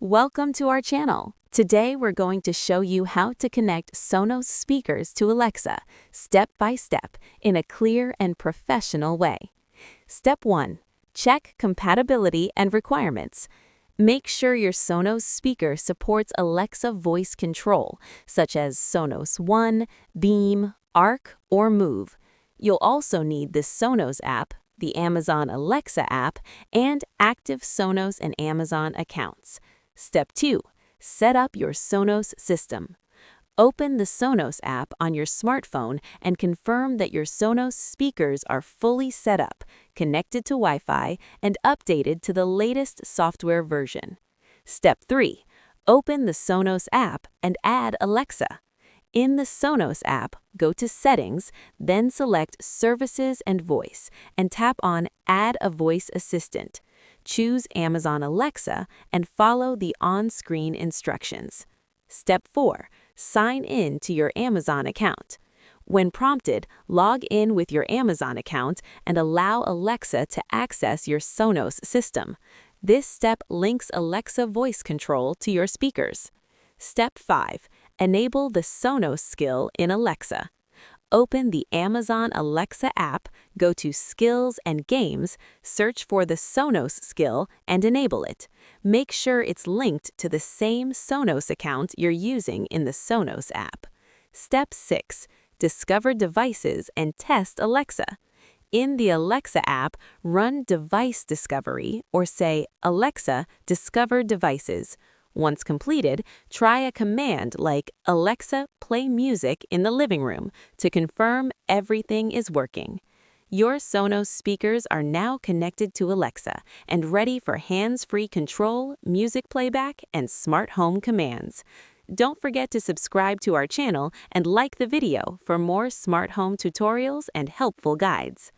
Welcome to our channel. Today we're going to show you how to connect Sonos speakers to Alexa, step by step, in a clear and professional way. Step 1. Check compatibility and requirements. Make sure your Sonos speaker supports Alexa voice control, such as Sonos One, Beam, Arc, or Move. You'll also need the Sonos app, the Amazon Alexa app, and active Sonos and Amazon accounts. Step 2. Set up your Sonos system. Open the Sonos app on your smartphone and confirm that your Sonos speakers are fully set up, connected to Wi-Fi, and updated to the latest software version. Step 3. Open the Sonos app and add Alexa. In the Sonos app, go to Settings, then select Services and Voice, and tap on Add a Voice Assistant. Choose Amazon Alexa and follow the on-screen instructions. Step 4. Sign in to your Amazon account. When prompted, log in with your Amazon account and allow Alexa to access your Sonos system. This step links Alexa voice control to your speakers. Step 5. Enable the Sonos skill in Alexa. Open the Amazon Alexa app, go to Skills and Games, search for the Sonos skill, and enable it. Make sure it's linked to the same Sonos account you're using in the Sonos app. Step 6. Discover devices and test Alexa. In the Alexa app, run Device Discovery or say, Alexa, discover devices. Once completed, try a command like Alexa, play music in the living room to confirm everything is working. Your Sonos speakers are now connected to Alexa and ready for hands-free control, music playback, and smart home commands. Don't forget to subscribe to our channel and like the video for more smart home tutorials and helpful guides.